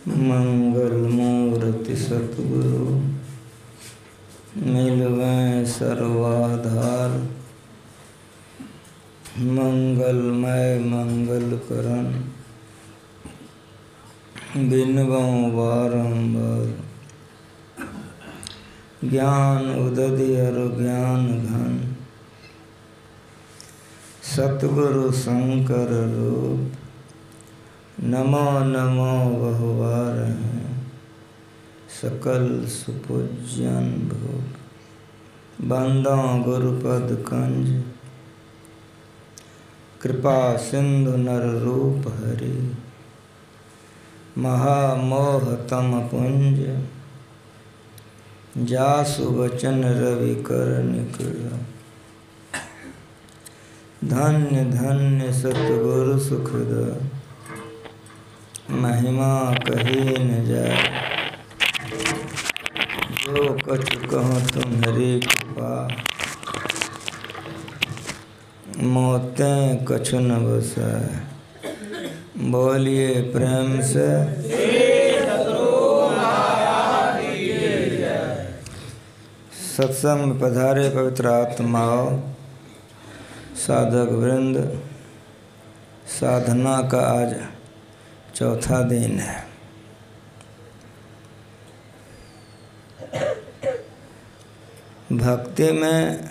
मंगल मूर्ति सतगुरु मिलवें सर्वाधार। मंगलमय मंगल करन बिनवऊँ बारंबार। ज्ञान उदधि अरु ज्ञान घन सतगुरु शंकर रूप। नमो नमो बहुवार हैं सकल सुपूज्यन भूप। बंदो गुरुपद कंज कृपा सिंधु नर रूप हरि। महामोह तम पुंज जासु वचन रवि कर निकला। धन्य धन्य सतगुरु सुखद महिमा कही न जाए। जो कछु कहूँ तुम्हारी कृपा मोतें कछु न बसाए। बोलिए प्रेम से सत्संग में पधारे पवित्र आत्माओं, साधक वृंद। साधना का आज चौथा दिन है। भक्ति में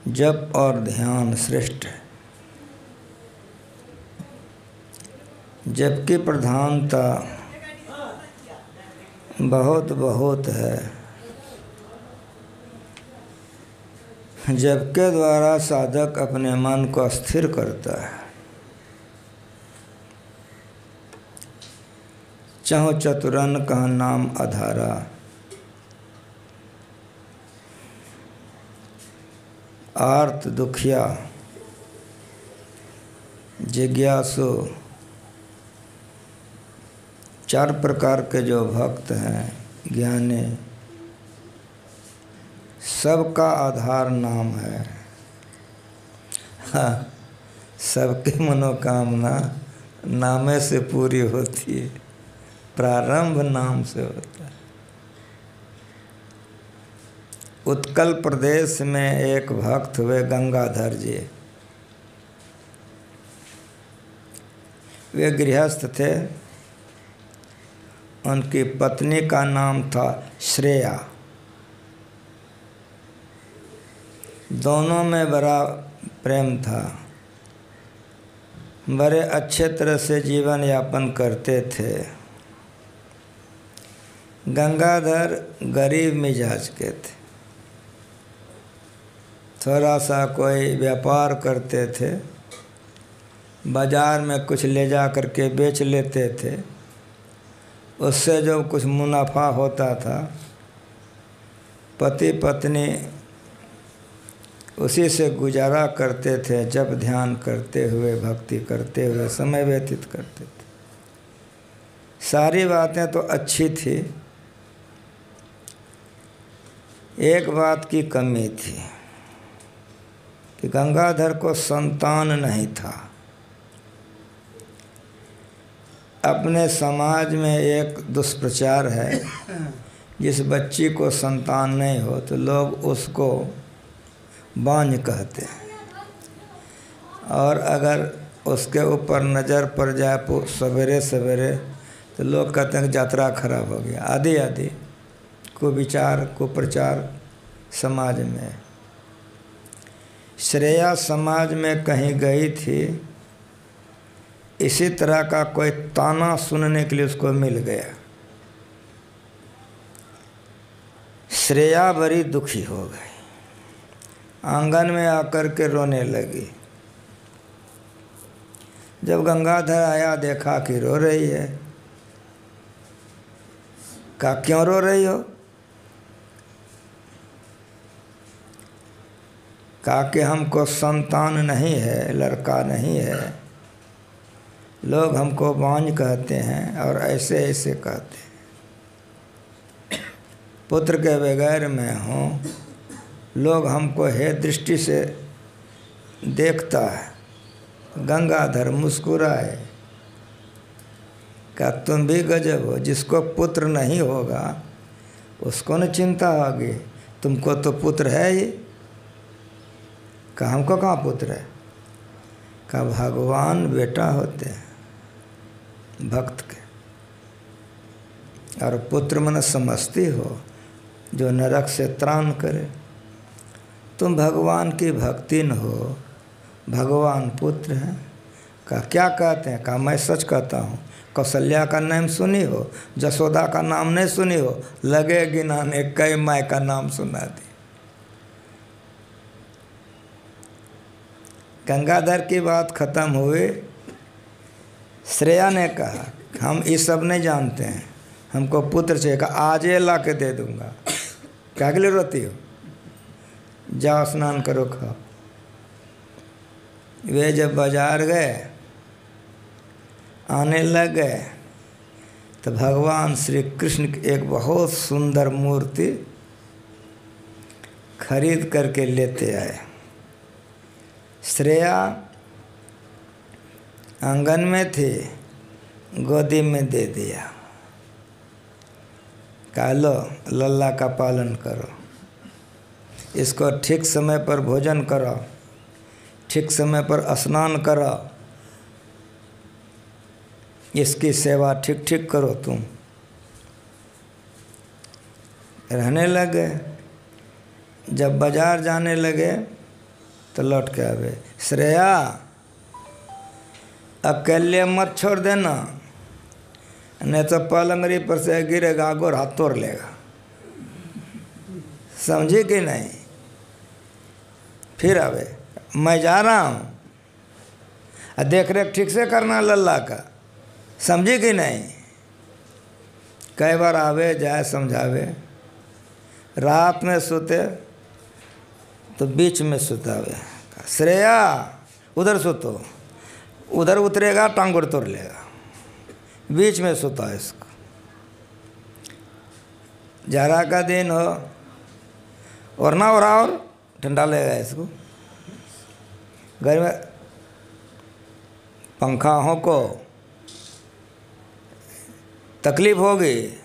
जप और ध्यान श्रेष्ठ है। जप की प्रधानता बहुत बहुत है। जप के द्वारा साधक अपने मन को स्थिर करता है। चहु चतुरन कह नाम आधारा। आर्त दुखिया जिज्ञासु चार प्रकार के जो भक्त हैं ज्ञानी, सबका आधार नाम है। हाँ, सबकी मनोकामना नामे से पूरी होती है। प्रारंभ नाम से होता है। उत्कल प्रदेश में एक भक्त हुए गंगाधर जी। वे गृहस्थ थे। उनकी पत्नी का नाम था श्रेया। दोनों में बड़ा प्रेम था। बड़े अच्छे तरह से जीवन यापन करते थे। गंगाधर गरीब मिजाज के थे। थोड़ा सा कोई व्यापार करते थे, बाजार में कुछ ले जा कर के बेच लेते थे। उससे जो कुछ मुनाफा होता था, पति पत्नी उसी से गुजारा करते थे। जब ध्यान करते हुए, भक्ति करते हुए समय व्यतीत करते थे। सारी बातें तो अच्छी थी। एक बात की कमी थी कि गंगाधर को संतान नहीं था। अपने समाज में एक दुष्प्रचार है, जिस बच्ची को संतान नहीं हो तो लोग उसको बांझ कहते हैं। और अगर उसके ऊपर नज़र पड़ जाए सवेरे सवेरे तो लोग कहते हैं कि यात्रा खराब हो गया। आदि आदि कुविचार कुप्रचार समाज में। श्रेया समाज में कहीं गई थी, इसी तरह का कोई ताना सुनने के लिए उसको मिल गया। श्रेया बड़ी दुखी हो गई। आंगन में आकर के रोने लगी। जब गंगाधर आया, देखा कि रो रही है। कहा, क्यों रो रही हो? कहा कि हमको संतान नहीं है, लड़का नहीं है। लोग हमको बांझ कहते हैं और ऐसे ऐसे कहते हैं। पुत्र के बगैर मैं हूँ। लोग हमको हे दृष्टि से देखता है। गंगाधर मुस्कुराए। क्या तुम भी गजब हो, जिसको पुत्र नहीं होगा उसको न चिंता होगी, तुमको तो पुत्र है ही। कहा हमको कहाँ पुत्र है? कहा भगवान बेटा होते हैं भक्त के, और पुत्र मन समझती हो जो नरक से त्राण करे। तुम भगवान की भक्ति न हो, भगवान पुत्र हैं। कहा क्या कहते हैं? कहा मैं सच कहता हूँ, कौशल्या का नाम सुनी हो, जसोदा का नाम नहीं सुनी हो, लगे गिनाने कई माँ का नाम सुना दी। गंगाधर की बात खत्म हुई। श्रेया ने कहा हम ये सब नहीं जानते हैं, हमको पुत्र चाहिए। कहा आज ये ला के दे दूंगा। क्या के लिए रोती हो? जाओ स्नान करो, खाओ। वे जब बाजार गए, आने लग गए, तो भगवान श्री कृष्ण की एक बहुत सुंदर मूर्ति खरीद करके लेते आए। श्रेया आंगन में थी, गोदी में दे दिया। कहा लो लल्ला का पालन करो, इसको ठीक समय पर भोजन करो, ठीक समय पर स्नान करो, इसकी सेवा ठीक ठीक करो। तुम रहने लगे। जब बाजार जाने लगे तो लौट के आवे, श्रेया अकेले मत छोड़ देना, नहीं तो पलंगरी पर से गिरेगा, गोर हाथ तोड़ लेगा। समझी कि नहीं? फिर आवे, मैं जा रहा हूँ, देख रेख ठीक से करना लल्ला का। समझी कि नहीं? कई बार आवे जाए समझावे। रात में सोते तो बीच में सुतावे, श्रेया उधर सुतो, उधर उतरेगा टांगोर तोड़ लेगा। बीच में सुता है इसको। जाड़ा का दिन हो और ना हो रहा और ठंडा लगेगा इसको। घर में पंखा हो को तकलीफ होगी।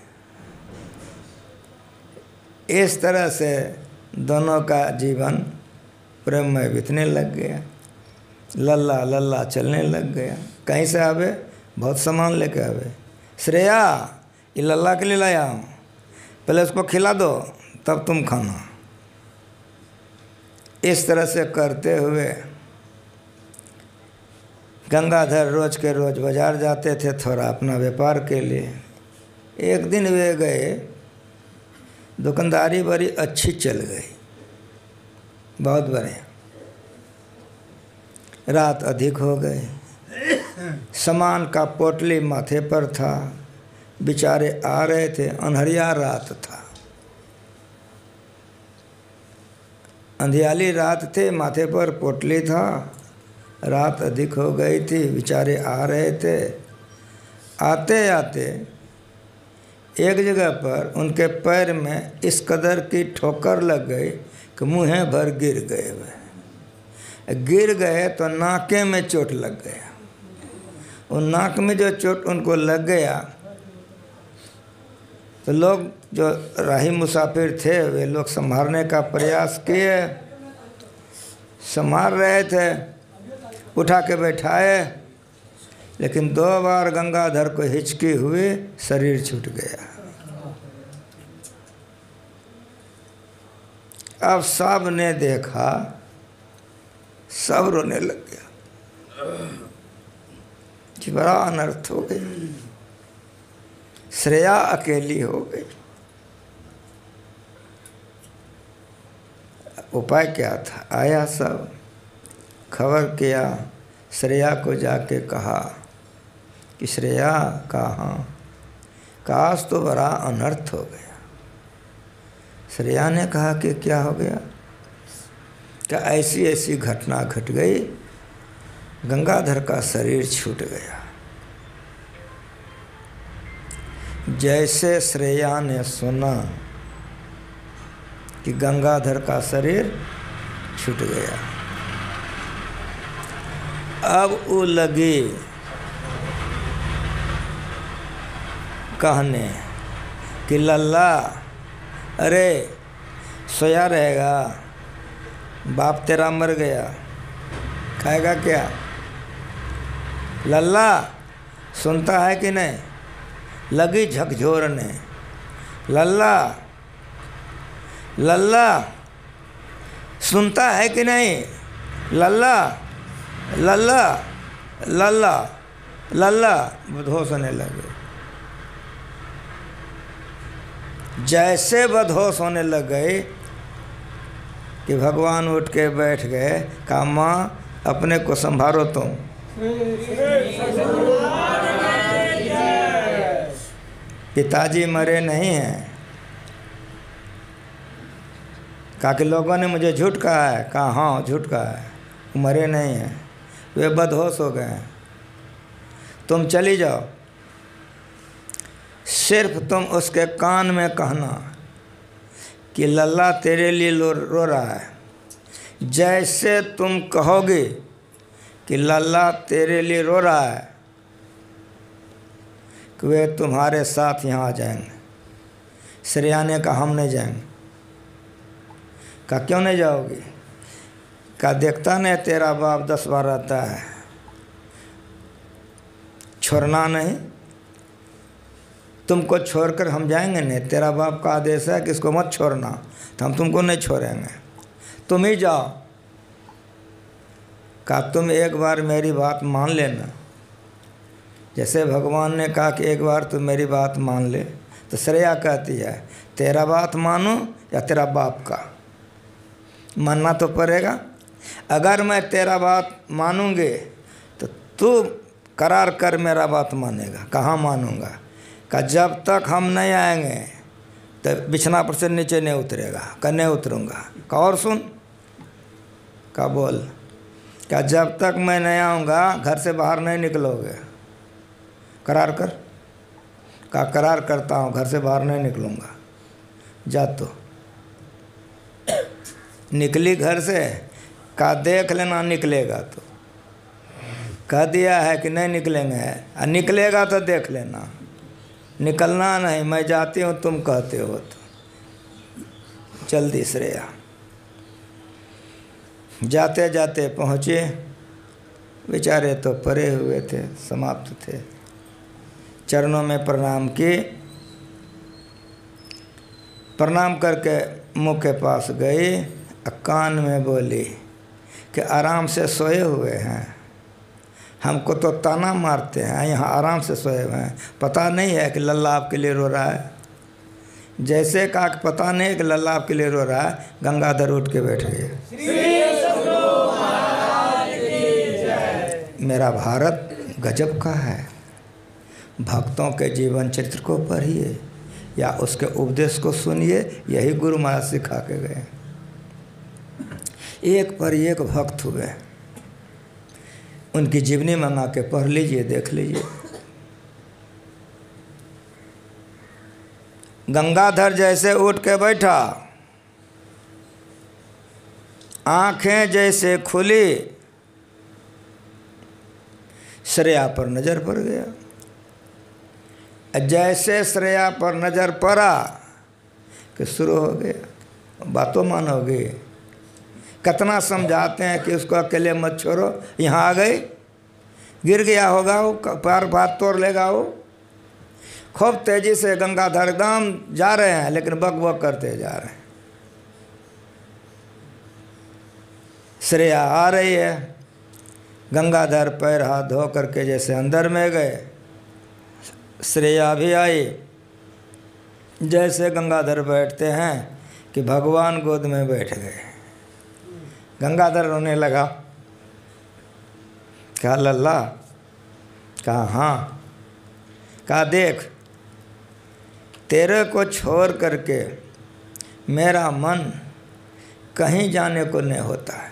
इस तरह से दोनों का जीवन प्रेम में बीतने लग गया। लल्ला लल्ला चलने लग गया। कहीं से आवे, बहुत सामान लेके आवे। श्रेया ये लल्ला के लिए लाया हूँ, पहले उसको खिला दो तब तुम खाना। इस तरह से करते हुए गंगाधर रोज के रोज बाजार जाते थे थोड़ा अपना व्यापार के लिए। एक दिन वे गए, दुकानदारी बड़ी अच्छी चल गई, बहुत बढ़िया। रात अधिक हो गई, सामान का पोटली माथे पर था, बेचारे आ रहे थे, अंधेरिया रात था, अंधियाली रात थे, माथे पर पोटली था, रात अधिक हो गई थी, बेचारे आ रहे थे। आते आते एक जगह पर उनके पैर में इस कदर की ठोकर लग गई कि मुँह भर गिर गए। वह गिर गए तो नाके में चोट लग गया। उन नाक में जो चोट उनको लग गया तो लोग जो राही मुसाफिर थे वे लोग संभालने का प्रयास किए, संभाल रहे थे, उठा के बैठाए, लेकिन 2 बार गंगाधर को हिचकी हुई, शरीर छूट गया। अब सब ने देखा, सब रोने लग गया कि बड़ा अनर्थ हो गया। श्रेया अकेली हो गई। उपाय क्या था? आया सब, खबर किया, श्रेया को जाके कहा कि श्रेया कहाँ? काश तो बड़ा अनर्थ हो गया। श्रेया ने कहा कि क्या हो गया? क्या ऐसी ऐसी घटना घट गई, गंगाधर का शरीर छूट गया। जैसे श्रेया ने सुना कि गंगाधर का शरीर छूट गया, अब वो लगी कहने कि लल्ला अरे सोया रहेगा, बाप तेरा मर गया, खाएगा क्या? लल्ला सुनता है कि नहीं? लगी झकझोरने, लल्ला लल्ला सुनता है कि नहीं? लल्ला लल्ला लल्ला लल्ला बदहोश होने लगे। जैसे बदहोश होने लग गए कि भगवान उठ के बैठ गए, कहा माँ अपने को संभालो तुम। पिताजी मरे नहीं हैं। कहा कि लोगों ने मुझे झूठ कहा है। कहा हाँ झूठ कहा है, वो मरे नहीं हैं, वे बदहोश हो गए हैं। तुम चली जाओ, सिर्फ तुम उसके कान में कहना कि लल्ला तेरे लिए रो रहा है। जैसे तुम कहोगे कि लल्ला तेरे लिए रो रहा है कि वे तुम्हारे साथ यहाँ आ जाएंगे। श्रेया ने कहा हम नहीं जाएंगे। कहा क्यों नहीं जाओगी? कहा देखता नहीं तेरा बाप 10 बार आता है, छोड़ना नहीं, तुमको छोड़कर हम जाएंगे नहीं। तेरा बाप का आदेश है कि इसको मत छोड़ना, तो हम तुमको नहीं छोड़ेंगे, तुम ही जाओ। कहा तुम एक बार मेरी बात मान लेना। जैसे भगवान ने कहा कि एक बार तुम मेरी बात मान ले, तो श्रेया कहती है तेरा बात मानो या तेरा बाप का? मानना तो पड़ेगा। अगर मैं तेरा बात मानूंगी तो तू करार कर मेरा बात मानेगा। कहाँ मानूंगा? कहा जब तक हम नहीं आएंगे तो बिछना पर से नीचे नहीं उतरेगा। कहा नहीं उतरूँगा। कहा और सुन। कहा बोल। कहा जब तक मैं नहीं आऊँगा घर से बाहर नहीं निकलोगे, करार कर। कहा करार करता हूँ, घर से बाहर नहीं निकलूँगा। जा तो निकली घर से। कहा देख लेना निकलेगा तो। कह दिया है कि नहीं निकलेंगे, और निकलेगा तो देख लेना, निकलना नहीं। मैं जाती हूँ तुम कहते हो तो। जल्दी श्रेया। जाते जाते पहुँचे, बेचारे तो परे हुए थे, समाप्त थे। चरणों में प्रणाम किए, प्रणाम करके मुँह के पास गई, कान में बोली कि आराम से सोए हुए हैं, हमको तो ताना मारते हैं, यहाँ आराम से सोए हुए हैं, पता नहीं है कि लल्ला आपके लिए रो रहा है। जैसे कहा कि पता नहीं है कि लल्ला आपके लिए रो रहा है, गंगाधर उठ के बैठ गए। मेरा भारत गजब का है। भक्तों के जीवन चरित्र को पढ़िए या उसके उपदेश को सुनिए, यही गुरु महाराज सिखा के गए। एक पर एक भक्त हुए, उनकी जीवनी मंगा के पढ़ लीजिए, देख लीजिए। गंगाधर जैसे उठ के बैठा, आंखें जैसे खुली, श्रेया पर नजर पड़ गया। जैसे श्रेया पर नजर पड़ा कि शुरू हो गया, बातों मानोगे। कितना समझाते हैं कि उसको अकेले मत छोड़ो, यहाँ आ गई, गिर गया होगा वो, पैर हाथ तोड़ लेगा वो। खूब तेजी से गंगाधर एकदम जा रहे हैं, लेकिन बक बक करते जा रहे हैं। श्रेया आ रही है, गंगाधर पैर हाथ धो करके जैसे अंदर में गए, श्रेया भी आई। जैसे गंगाधर बैठते हैं कि भगवान गोद में बैठ गए। गंगाधर रोने लगा। कहा लल्ला? कहा हाँ। कहा देख, तेरे को छोड़ करके मेरा मन कहीं जाने को नहीं होता है,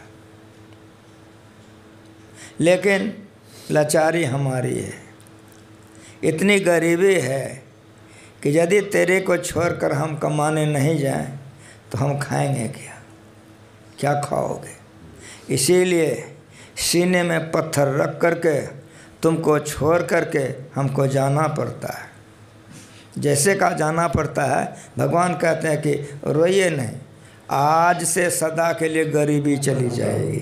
लेकिन लाचारी हमारी है, इतनी गरीबी है कि यदि तेरे को छोड़कर हम कमाने नहीं जाएं तो हम खाएंगे क्या? क्या खाओगे? इसीलिए सीने में पत्थर रख करके तुमको छोड़ करके हमको जाना पड़ता है। जैसे का जाना पड़ता है। भगवान कहते हैं कि रोइए नहीं, आज से सदा के लिए गरीबी चली जाएगी।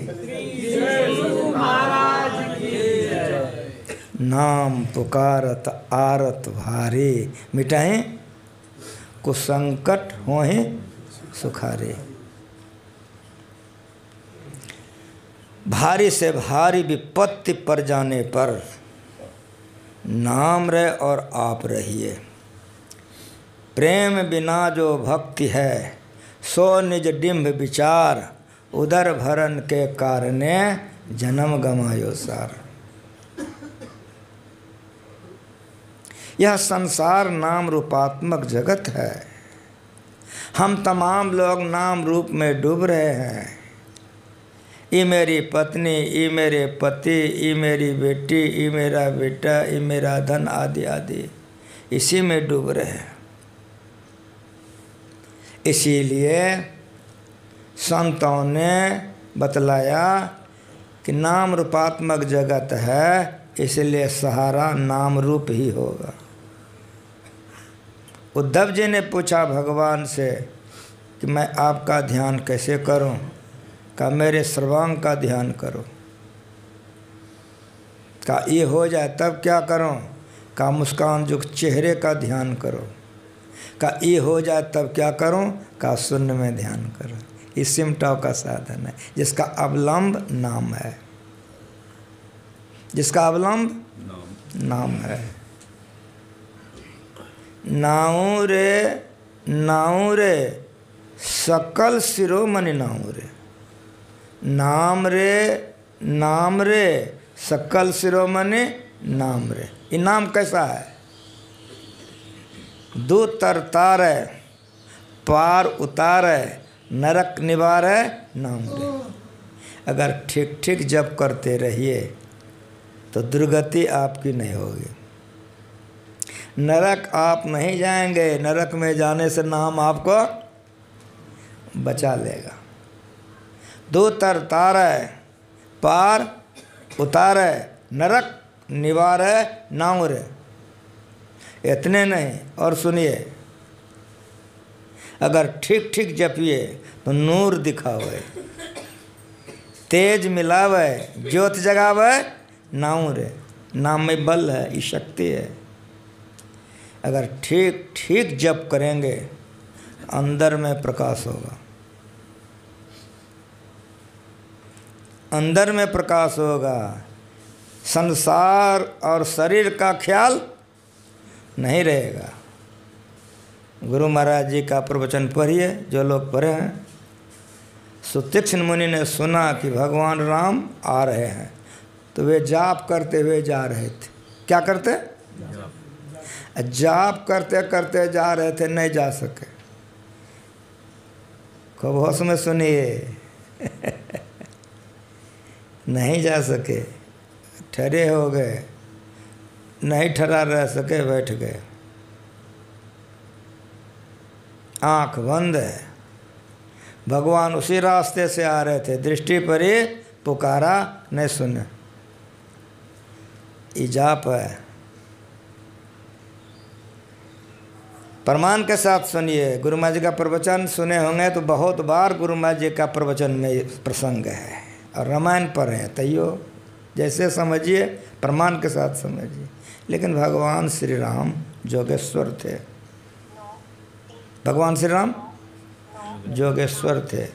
नाम पुकारत आरत भारी, मिटाएं कुसंकट होए सुखारे। भारी से भारी विपत्ति पर जाने पर नाम रहे और आप रहिए। प्रेम बिना जो भक्ति है, सो निज डिम्ब विचार, उदर भरन के कारणे जन्म गमायो सार। यह संसार नाम रूपात्मक जगत है। हम तमाम लोग नाम रूप में डूब रहे हैं। ये मेरी पत्नी, ये मेरे पति, ये मेरी बेटी, ये मेरा बेटा, ये मेरा धन आदि आदि, इसी में डूब रहे हैं। इसीलिए संतों ने बतलाया कि नाम रूपात्मक जगत है, इसलिए सहारा नाम रूप ही होगा। उद्धव जी ने पूछा भगवान से कि मैं आपका ध्यान कैसे करूं? कहा मेरे सर्वांग का ध्यान करो। कहा ये हो जाए तब क्या करूं? कहा मुस्कान युक्त चेहरे का ध्यान करो। कहा ये हो जाए तब क्या करूं? कहा शून्य में ध्यान करो। ये सिमटाव का साधन है, जिसका अवलंब नाम है, जिसका अवलंब नाम है। नाऊ रे सकल शिरोमणि नाऊ रे, नाम रे सकल शिरोमणि नाम रे। ये नाम कैसा है? दूत तरतारे, पार उतारे, नरक निवारे नाम रे। अगर ठीक ठीक जप करते रहिए तो दुर्गति आपकी नहीं होगी। नरक आप नहीं जाएंगे, नरक में जाने से नाम आपको बचा लेगा। दूत तरतारे, पार उतारे, नरक निवारे नाम रे। इतने नहीं, और सुनिए, अगर ठीक ठीक जपिए तो नूर दिखावे, तेज मिलावे, ज्योत जगावे नाम रे। नाम में बल है, ये शक्ति है। अगर ठीक ठीक जप करेंगे अंदर में प्रकाश होगा, अंदर में प्रकाश होगा। संसार और शरीर का ख्याल नहीं रहेगा। गुरु महाराज जी का प्रवचन पढ़िए, जो लोग पढ़े हैं। सुतीक्ष्ण मुनि ने सुना कि भगवान राम आ रहे हैं, तो वे जाप करते हुए जा रहे थे। क्या करते? जाप करते करते जा रहे थे, नहीं जा सके। खूब होश में सुनिए। नहीं जा सके, ठहरे हो गए, नहीं ठहरा रह सके, बैठ गए। आँख बंद है, भगवान उसी रास्ते से आ रहे थे, दृष्टि पर ही पुकारा, नहीं सुने। ये जाप है। प्रमाण के साथ सुनिए। गुरु महाराज जी का प्रवचन सुने होंगे तो बहुत बार गुरु महाराज जी का प्रवचन में प्रसंग है, और रामायण पर है, तैयो जैसे समझिए, प्रमाण के साथ समझिए। लेकिन भगवान श्री राम जोगेश्वर थे। भगवान श्री राम जोगेश्वर थे।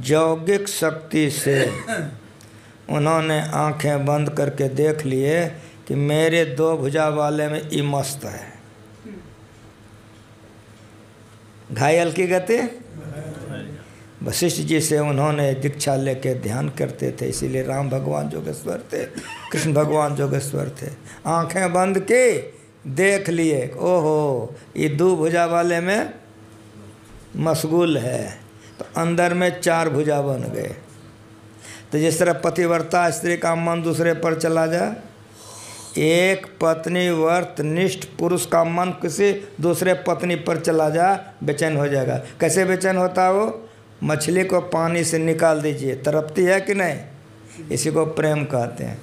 यौगिक शक्ति से उन्होंने आंखें बंद करके देख लिए कि मेरे दो भुजा वाले में ये मस्त है। घायल की गति। वशिष्ठ जी से उन्होंने दीक्षा लेके ध्यान करते थे, इसीलिए राम भगवान जोगेश्वर थे, कृष्ण भगवान जोगेश्वर थे। आंखें बंद की देख लिए, ओहो ये दो भुजा वाले में मशगूल है, तो अंदर में चार भुजा बन गए। तो जिस तरह पतिव्रता स्त्री का मन दूसरे पर चला जाए, एक पत्नी व्रत निष्ठ पुरुष का मन किसी दूसरे पत्नी पर चला जाए, बेचैन हो जाएगा। कैसे बेचैन होता है वो? मछली को पानी से निकाल दीजिए, तड़पती है कि नहीं? इसी को प्रेम कहते हैं।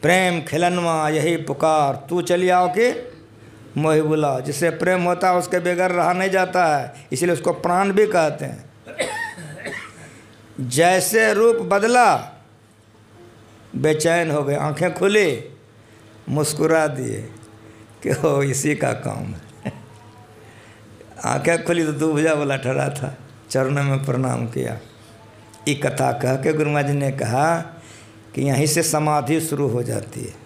प्रेम खिलनवा यही पुकार, तू चली आओ कि मोहि बुलाओ। जिससे प्रेम होता है उसके बगैर रहा नहीं जाता है, इसलिए उसको प्राण भी कहते हैं। जैसे रूप बदला बेचैन हो गए, आंखें खुली मुस्कुरा दिए कि हो इसी का काम है। आंखें खुली तो दूबजा वाला ठहरा था, चरणों में प्रणाम किया। ये कथा कह के गुरु महाराज जी ने कहा कि यहीं से समाधि शुरू हो जाती है।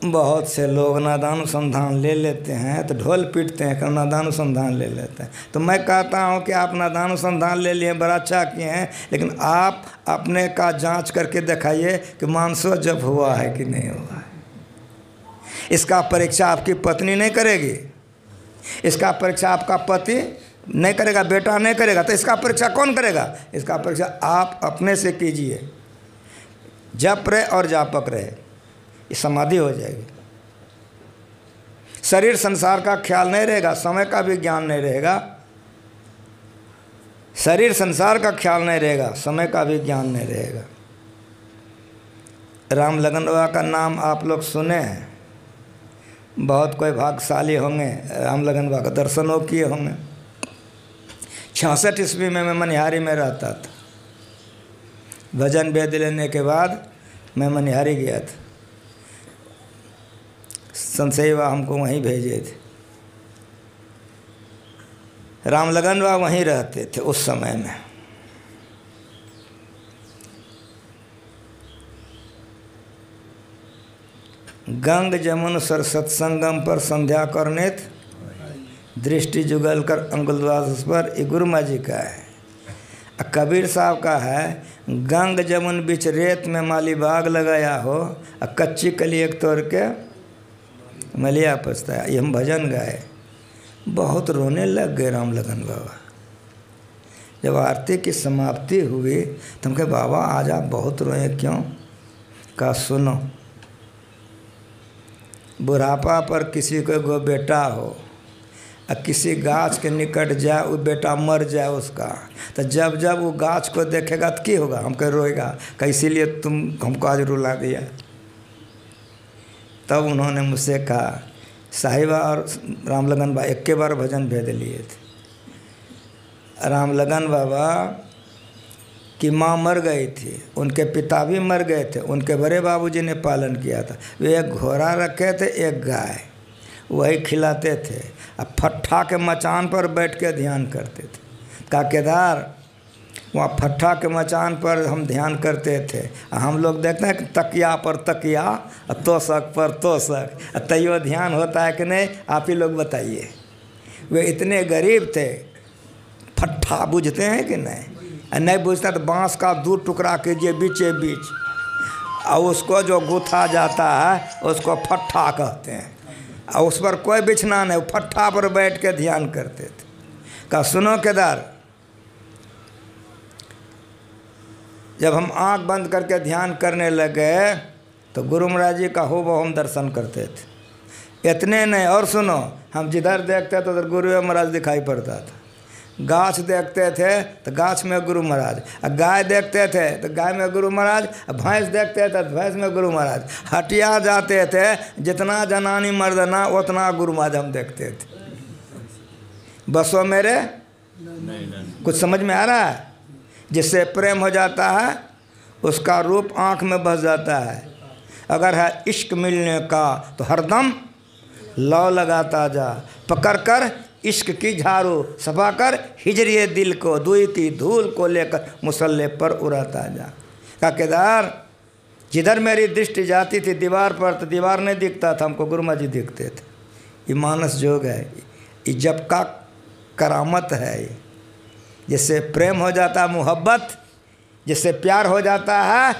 बहुत से लोग नादानुसंधान ले लेते हैं तो ढोल पीटते हैं कि नादानुसंधान ले लेते हैं। तो मैं कहता हूँ कि आप नादानुसंधान ले लिए, बड़ा अच्छा किए हैं, लेकिन आप अपने का जांच करके दिखाइए कि मानसो जब हुआ है कि नहीं हुआ है। इसका परीक्षा आपकी पत्नी नहीं करेगी, इसका परीक्षा आपका पति नहीं करेगा, बेटा नहीं करेगा, तो इसका परीक्षा कौन करेगा? इसका परीक्षा आप अपने से कीजिए। जप रहे और जापक रहे, ये समाधि हो जाएगी। शरीर संसार का ख्याल नहीं रहेगा, समय का भी ज्ञान नहीं रहेगा। शरीर संसार का ख्याल नहीं रहेगा, समय का भी ज्ञान नहीं रहेगा। राम लगन बाबा का नाम आप लोग सुने हैं, बहुत कोई भाग्यशाली होंगे, राम लगन बाबा का दर्शन हो किए होंगे। 66 ईस्वी में मैं मनिहारी में रहता था। भजन वेद लेने के बाद मैं मनिहारी गया था। संशयवा हमको वहीं भेजे थे। राम लगन बाबा वहीं रहते थे उस समय में। गंग जमुन सर सत्संगम पर संध्या करने दृष्टि जुगल कर अंगुलवास पर, ये गुरु महाराज जी का है। कबीर साहब का है, गंग जमुन बीच रेत में माली बाग लगाया हो, कच्ची कली एक तोड़ के मलिया पछताया। ये हम भजन गाए, बहुत रोने लग गए राम लगन बाबा। जब आरती की समाप्ति हुई तो हम कहे बाबा आज आप बहुत रोए क्यों? कहा सुनो, बुढ़ापा पर किसी को एगो बेटा हो और किसी गाछ के निकट जाए, वो बेटा मर जाए उसका, तो जब जब वो गाछ को देखेगा तो क्या होगा? हम कह रोएगा। कहा इसीलिए तुम हमको आज रुला दिया। तब उन्होंने मुझसे कहा, साहिबा और राम लगन बाबा एक के बार भजन भेज लिए थे। राम लगन बाबा की माँ मर गई थी, उनके पिता भी मर गए थे, उनके बड़े बाबूजी ने पालन किया था। वे एक घोड़ा रखे थे, एक गाय, वही खिलाते थे। अब फट्ठा के मचान पर बैठ के ध्यान करते थे। का केदार वहाँ फट्ठा के मचान पर हम ध्यान करते थे। हम लोग देखते हैं कि तकिया पर तकिया, तोशक पर तोशक, तैयो ध्यान होता है कि नहीं? आप ही लोग बताइए। वे इतने गरीब थे, फट्ठा बुझते हैं कि नहीं? नहीं बुझता तो बांस का 2 टुकड़ा कीजिए बीचे बीच, और उसको जो गुथा जाता है उसको फट्ठा कहते हैं। और उस पर कोई बिछना नहीं, फट्ठा पर बैठ के ध्यान करते थे। कहा सुनो केदार, जब हम आंख बंद करके ध्यान करने लगे तो गुरु महाराज जी का हूबहू हम दर्शन करते थे। इतने नहीं, और सुनो, हम जिधर देखते तो उधर गुरु महाराज दिखाई पड़ता था। गाछ देखते थे तो गाछ में गुरु महाराज, गाय देखते थे तो गाय में गुरु महाराज, भैंस देखते थे तो भैंस में गुरु महाराज। हटिया जाते थे, जितना जनानी मर्दना उतना गुरु महाराज हम देखते थे। बसो मेरे कुछ समझ में आ रहा है? जिससे प्रेम हो जाता है उसका रूप आँख में बस जाता है। अगर है इश्क मिलने का तो हरदम लौ लगाता जा, पकड़ कर इश्क की झाड़ू, सफा कर हिजरिए दिल को, दुई की धूल को लेकर मुसल्ले पर उड़ाता जा। का केदार, जिधर मेरी दृष्टि जाती थी दीवार पर तो दीवार नहीं दिखता था, हमको गुरु महाराज जी दिखते थे। ये मानस जोग है, ये जब का करामत है। ये जिससे प्रेम हो जाता है, मोहब्बत, जिससे प्यार हो जाता है,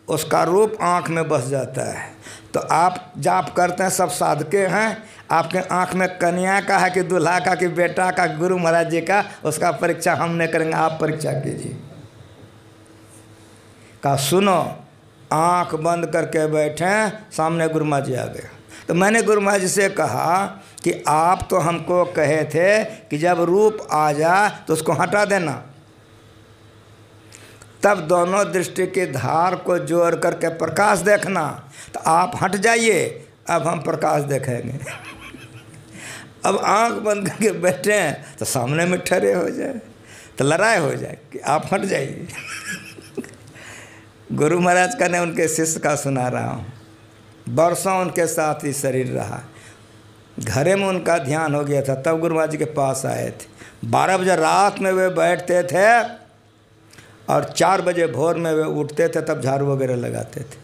उसका रूप आँख में बस जाता है। तो आप जाप करते हैं, सब साधके हैं, आपके आँख में कन्या का है कि दूल्हा का कि बेटा का, गुरु महाराज जी का, उसका परीक्षा हम नहीं करेंगे, आप परीक्षा कीजिए। कहा सुनो, आँख बंद करके बैठे, सामने गुरु महाराज जी आ गए। तो मैंने गुरु महाराज जी से कहा कि आप तो हमको कहे थे कि जब रूप आ जा तो उसको हटा देना। तब दोनों दृष्टि की धार को जोड़ करके प्रकाश देखना। तो आप हट जाइए, अब हम प्रकाश देखेंगे। अब आंख बंद करके बैठे हैं तो सामने में ठहरे हो जाए तो लड़ाई हो जाए कि आप हट जाइए। गुरु महाराज का ने उनके शिष्य का सुना रहा हूँ। बरसों उनके साथ ही शरीर रहा, घरे में उनका ध्यान हो गया था, तब गुरु महाराज जी के पास आए थे। 12 बजे रात में वे बैठते थे और 4 बजे भोर में वे उठते थे, तब झाड़ू वगैरह लगाते थे।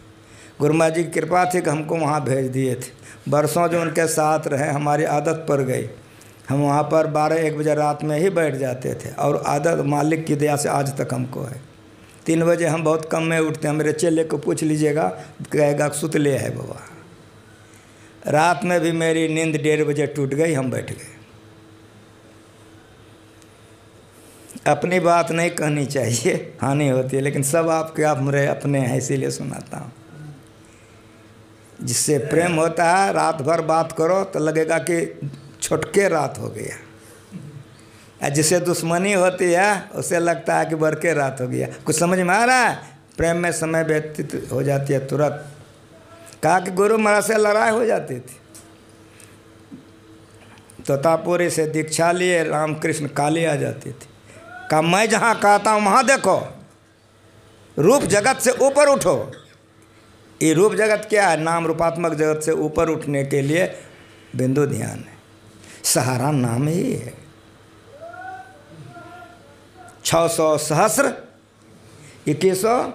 गुरु महाराज जी की कृपा थी कि हमको वहाँ भेज दिए थे। बरसों जो उनके साथ रहे, हमारी आदत पड़ गई, हम वहाँ पर 12-1 बजे रात में ही बैठ जाते थे और आदत मालिक की दया से आज तक हमको है। 3 बजे हम बहुत कम में उठते हैं। मेरे चेले को पूछ लीजिएगा, कहेगा सुतले है बाबा। रात में भी मेरी नींद 1:30 बजे टूट गई, हम बैठ गए। अपनी बात नहीं कहनी चाहिए, हानि होती है, लेकिन सब आपके आप मेरे अपने हैं, इसीलिए सुनाता हूँ। जिससे प्रेम होता है, रात भर बात करो तो लगेगा कि छुटके रात हो गया। जिससे दुश्मनी होती है उसे लगता है कि बरके रात हो गया। कुछ समझ में आ रहा है? प्रेम में समय व्यतीत हो जाती है तुरंत। कहा कि गुरु महाराज से लड़ाई हो जाती थी, तोतापुरी से दीक्षा लिए, रामकृष्ण काली आ जाती थी। कहा मैं जहाँ कहता हूँ वहाँ देखो, रूप जगत से ऊपर उठो। ये रूप जगत क्या है? नाम रूपात्मक जगत से ऊपर उठने के लिए बिंदु ध्यान है, सहारा नाम ही है। 600 सहस्र 2100,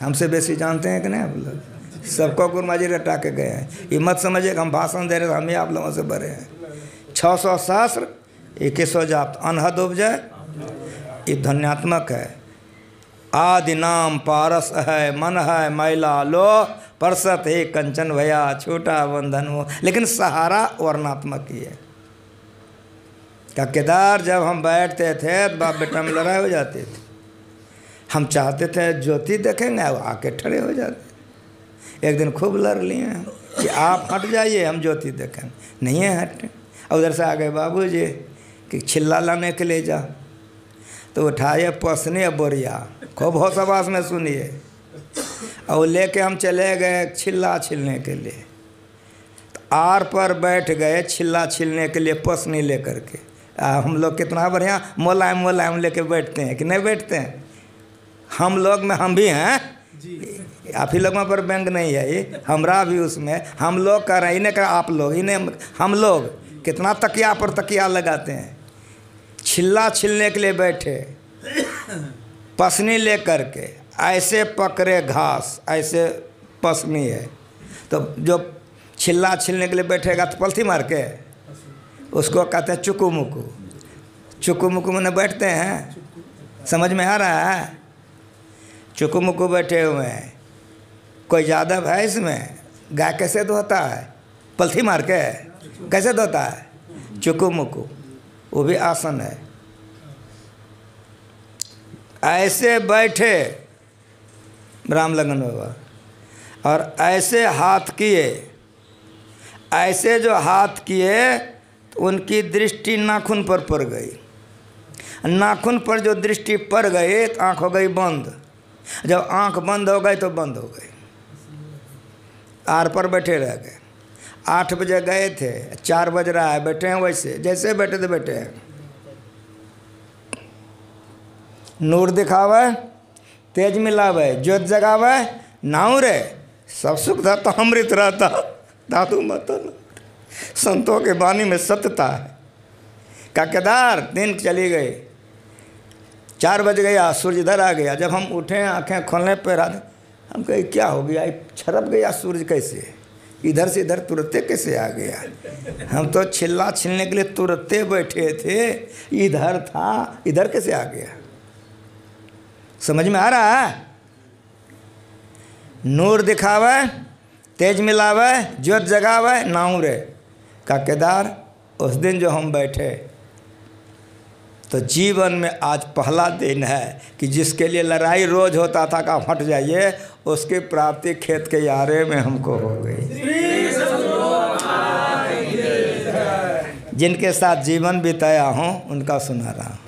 हमसे बेसी जानते हैं कि नहीं आप लोग? सबको गुरु महाराज जी रटा के गए हैं। ये मत समझिए कि हम भाषण दे रहे हैं, हम ही आप लोगों से बड़े हैं। 600 सहस्र 2100 जाप अनहद उपजय, ये ध्वन्यात्मक है। आदि नाम पारस है, मन है मैला लो, परसत ही कंचन भया, छोटा बंधन हो। लेकिन सहारा वर्णात्मक ही है। क्या केदार जब हम बैठते थे तो बाप बेटा में लड़ाई हो जाती थी। हम चाहते थे ज्योति देखेंगे, अब आके खड़े हो जाते। एक दिन खूब लड़ लिए कि आप हट जाइए, हम ज्योति देखेंगे। नहीं है हटने। और उधर से आ गए बाबूजी कि छिल्ला लाने के लिए जा, तो उठाए पसने बोरिया, खूब होशबास में सुनिए, और लेके हम चले गए छिल्ला छिलने के लिए। तो आर पर बैठ गए छिल्ला छिलने के लिए पसनी लेकर के। हम लोग कितना बढ़िया मुलायम मुलायम लेके बैठते हैं कि नहीं बैठते हैं? हम लोग में हम भी हैं, आप ही लोगों पर व्यंग नहीं है, ये हमरा भी उसमें। हम लोग कर रहे, इन्हें कर आप लोग, इन्हें हम लोग कितना तकिया पर तकिया लगाते हैं। छिल्ला छिलने के लिए बैठे, पसनी ले करके ऐसे पकड़े घास, ऐसे पसनी है, तो जो छिल्ला छिलने के लिए बैठेगा तो पलथी मार के, उसको कहते हैं चुकू मुकू। चुकू मुकू में बैठते हैं, समझ में आ रहा है? चुकू मुकू बैठे हुए हैं। कोई यादव है इसमें? गाय कैसे धोता है? पलथी मार के। कैसे धोता है? चुकू मुकू, वो भी आसन है। ऐसे बैठे राम लगन बाबा, और ऐसे हाथ किए, ऐसे जो हाथ किए तो उनकी दृष्टि नाखून पर पड़ गई। नाखून पर जो दृष्टि पड़ गई तो आँख हो गई बंद। जब आँख बंद हो गई तो बंद हो गई। आर पर बैठे रह गए। 8 बजे गए थे, 4 बज रहा है, बैठे हैं वैसे जैसे बैठे थे बैठे हैं। नूर दिखावे, तेज मिलावे, ज्योत जगावे, नाऊ रे सब सुख था तो अमृत रहता। दादू मत संतों के वाणी में सत्यता है। का केदार दिन चली गई, 4 बज गया, सूरज इधर आ गया। जब हम उठे, आंखें खोलने पर हम कहे क्या हो गया, छरप गया सूरज कैसे, इधर से इधर तुरंते कैसे आ गया? हम तो छिल्ला छिलने के लिए तुरंते बैठे थे, इधर था, इधर कैसे आ गया? समझ में आ रहा है? नूर दिखावे, तेज मिलावे, ज्योत जगावे, नाऊ रे। का केदार उस दिन जो हम बैठे तो जीवन में आज पहला दिन है कि जिसके लिए लड़ाई रोज होता था कि आप हट जाइए, उसकी प्राप्ति खेत के यारे में हमको हो गई। जिनके साथ जीवन बिताया हूँ उनका सुना रहा हूँ।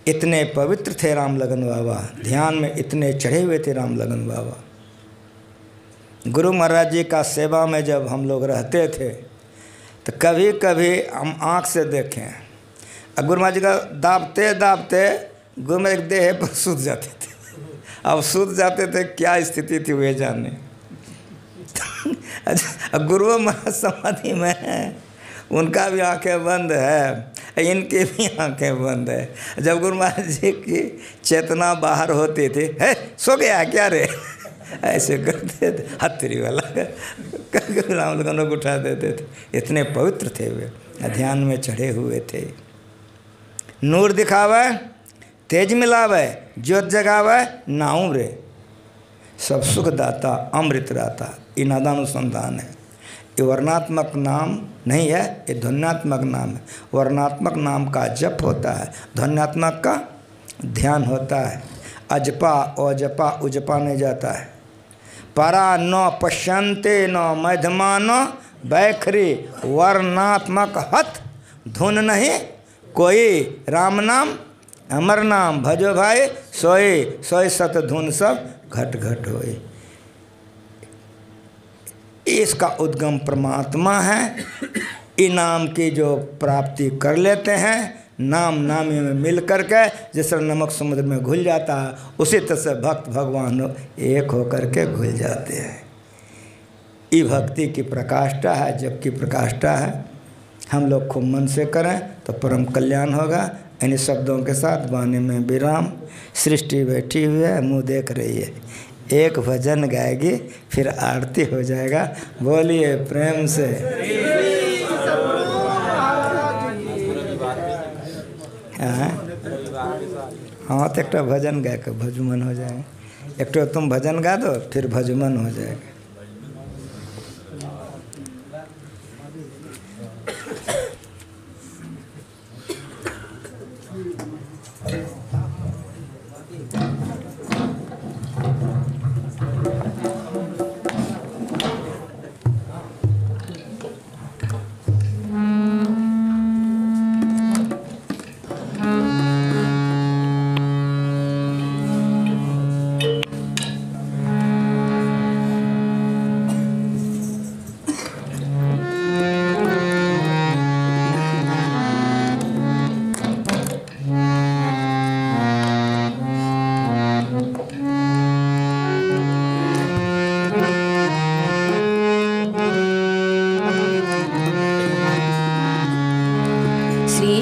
इतने पवित्र थे राम लगन बाबा, ध्यान में इतने चढ़े हुए थे राम लगन बाबा। गुरु महाराज जी का सेवा में जब हम लोग रहते थे तो कभी कभी हम आँख से देखें, गुरु महाराज जी का दाबते दाबते गुरु महाराज जी देह पर सूत जाते थे। अब सूत जाते थे, क्या स्थिति थी वे जाने। गुरु महाराज समाधि में हैं, उनका भी आंखें बंद है, इनकी भी आंखें बंद है। जब गुरु महाराज जी की चेतना बाहर होती थी, है सो गया है क्या रे, ऐसे करते थे, हथेली वाला हम लोगों को उठा देते थे। इतने पवित्र थे वे, ध्यान में चढ़े हुए थे। नूर दिखावे, तेज मिलावे, ज्योत जगावे, नाऊं रे, सब सुख दाता, अमृत दाता। ये नादानुसंधान है। ये वर्णात्मक नाम नहीं है, ये ध्वन्यात्मक नाम है। वर्णात्मक नाम का जप होता है, ध्वन्यात्मक का ध्यान होता है। अजपा ओजपा उजपा नहीं जाता है। परा न पश्यन्ते न मध्यमा न बैखरी, वर्णात्मक हथ धुन नहीं कोई। राम नाम अमर नाम भजो भाई सोई, सोई सत धुन सब घट घट होए। इसका उद्गम परमात्मा है। इनाम की जो प्राप्ति कर लेते हैं, नाम नामी में मिल करके जिस तरह नमक समुद्र में घुल जाता है, उसी तरह से भक्त भगवान एक होकर के घुल जाते हैं। ये भक्ति की प्रकाष्ठा है, जब की प्रकाष्ठा है। हम लोग खूब मन से करें तो परम कल्याण होगा। इन्हीं शब्दों के साथ वाणी में विराम। सृष्टि बैठी हुई है, मुँह देख रही है। एक भजन गाएगी, फिर आरती हो जाएगा। बोलिए प्रेम से। हाँ तो एक भजन गा के भजुमन हो जाएगा। एक तो तुम भजन गा दो, फिर भजुमन हो जाएगा।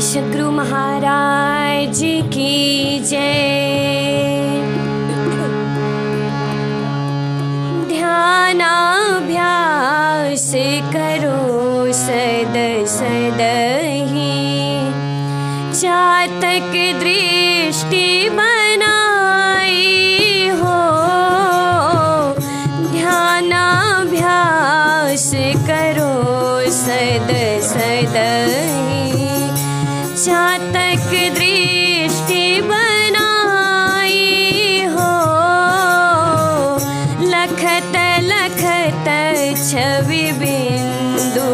सद्गुरु महाराज की जय। ध्यानाभ्यास करो सद सदहि, चातक दृष्टि बनाई हो। ध्यानाभ्यास करो सद सदहि, चातक दृष्टि बनाई हो। लखत लखत छवि बिंदु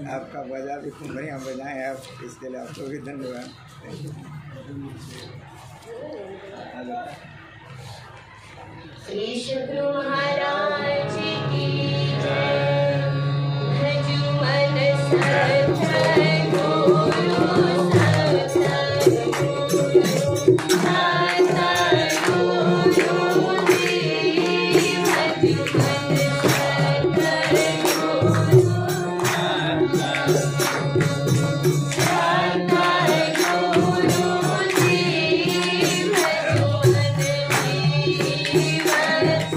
आपका बजा भी खूब बढ़िया बजाएं आप, इसके लिए आपको भी धन्यवाद। श्री शुक्र महाराज की जय। भजु मन सत्संग गुरु सत्संग गुरु दाता गुरु जी। भजु मन सत्संग गुरु Bye.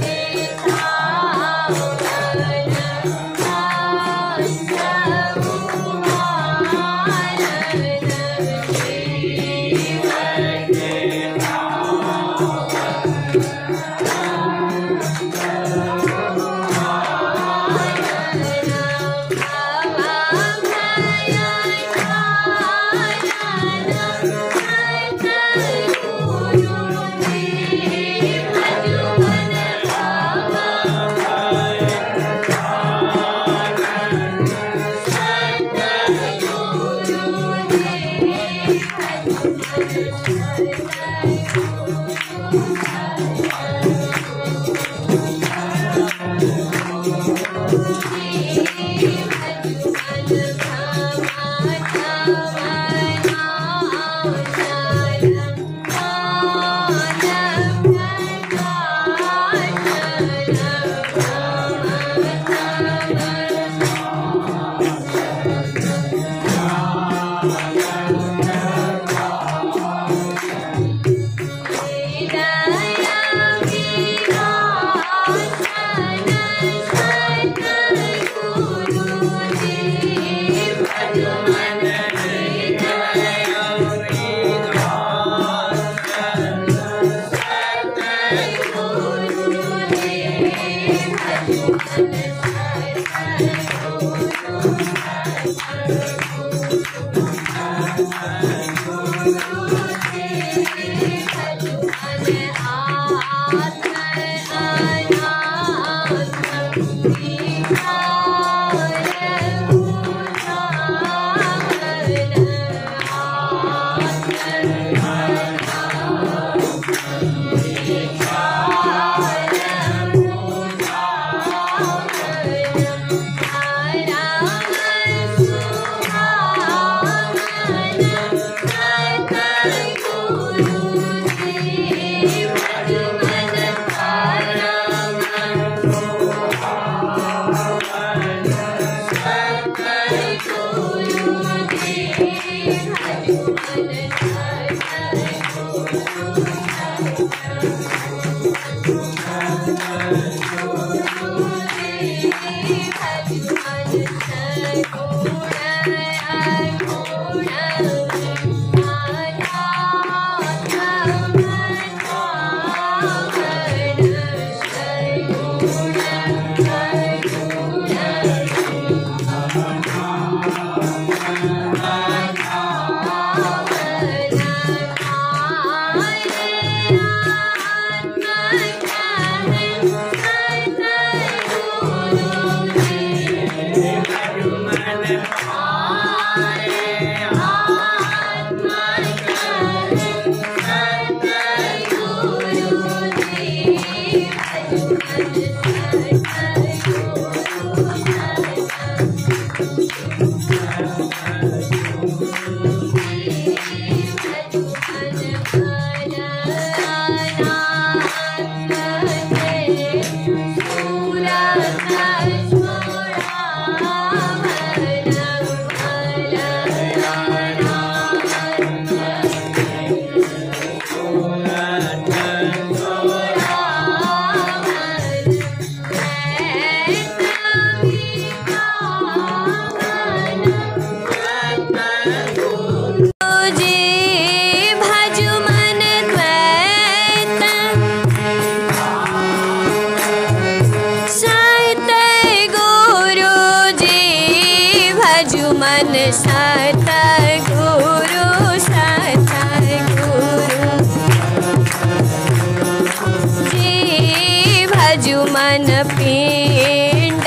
मन पिंड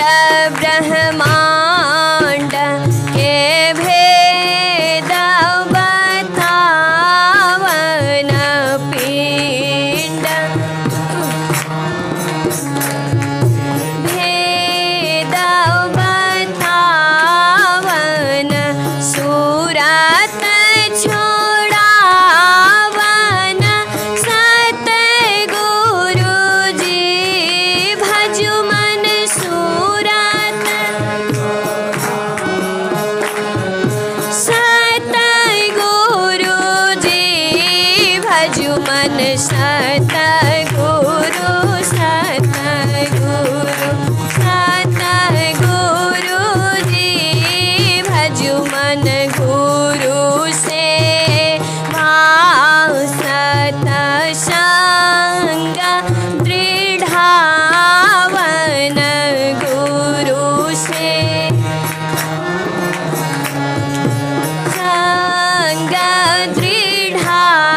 ब्रह्मांड के भेद बतावन पिंड भेद बतावन सूरत छोड़ावन सतगुरु जी भजु मन सूरत सतगुरु जी भजु मन सतगुरु सतगुरु सतगुरु जी भजु मन गुरु से भाव सत संग दृढ़ावन गुरु से संग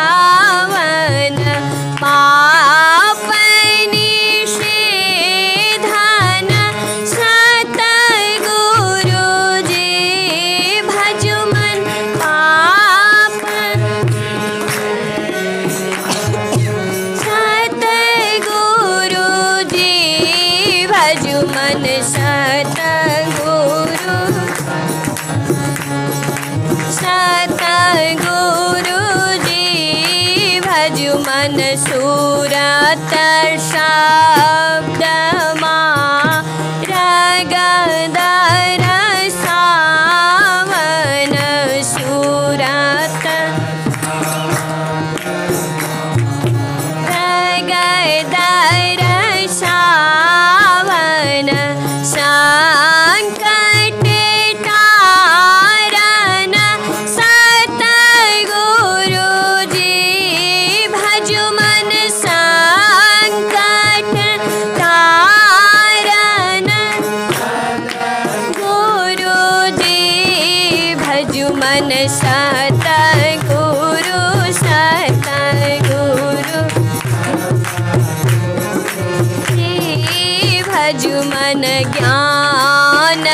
दृढ़ावन पाप निषेधन सतगुरु जी भजु मन पाप सतगुरु जी भजु मन सतगुरु सतगुरु जी भजु मन सूरत शब्द रगदर सावन सूरत रगदर सावन संकट तारन सतगुरु जी भजु मन संकट तारन गुरु जी भजु मन सतगुरु सतगुरु जी भजु मन ज्ञान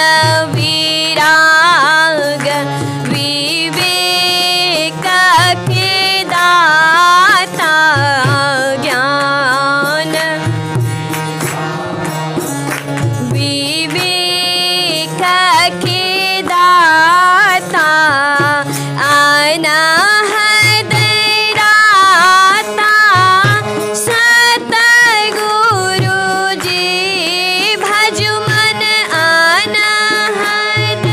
विराग विवेक के दाता ज्ञान विवेक के दाता अनाहद राता सतगुरु जी भजु मन अनाहद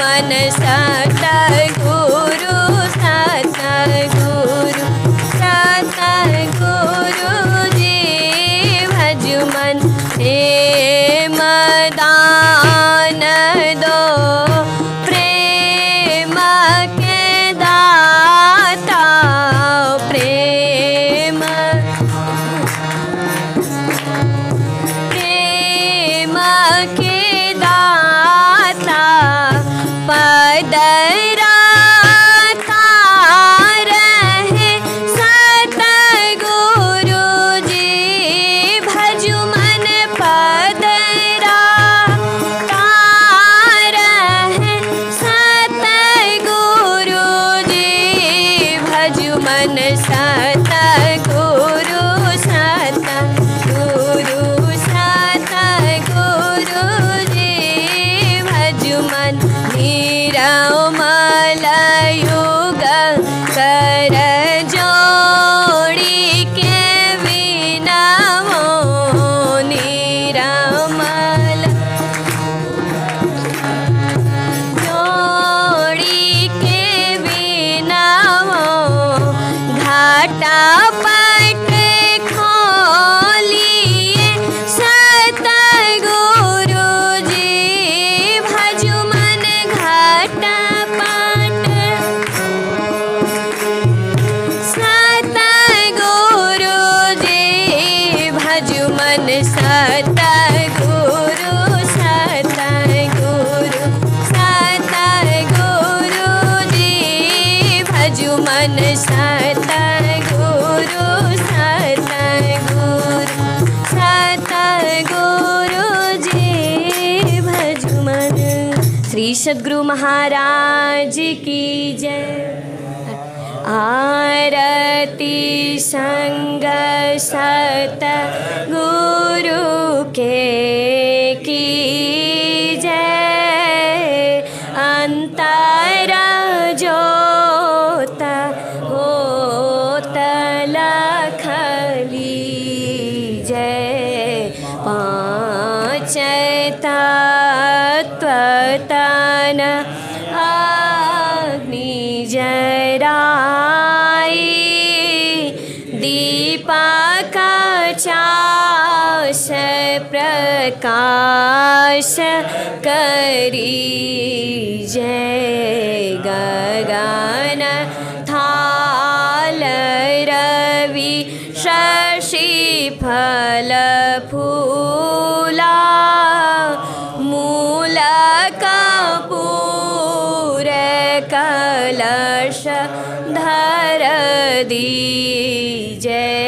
भजुमन सतगुरु सतगुरु सतगुरु जी भजुमन प्रेम दान दो प्रेम के दाता प्रेम प्रेम के दाता पदराता रहे सतगुरु जी भजुमन पदराता रहे सतगुरु जी भजुमन सतगुरु सतगुरु सतगुरु जी भजुमन निरमल युग कर जोड़ी के विनमो निरमल जोड़ी के विनमो घाटा पट खोलिए सतगुरु जी भजुमन घाटा पट सतगुरु जी भजुमन सतगुरु सतगुरु सतगुरु जी भजुमन सतगुरु सतगुरु सतगुरु जी भजुमन। श्री सद्गुरु महाराज की जय। आरती संग सतगुरु के कीजय। अंतर जोत होत लख लीजय। पाँच तत्व तन अग्नि जराई। दीपक चास प्रकाश करी जय। गगन थाल रवि शशि फल फूला। मूल कपूर कलश धर दीजय।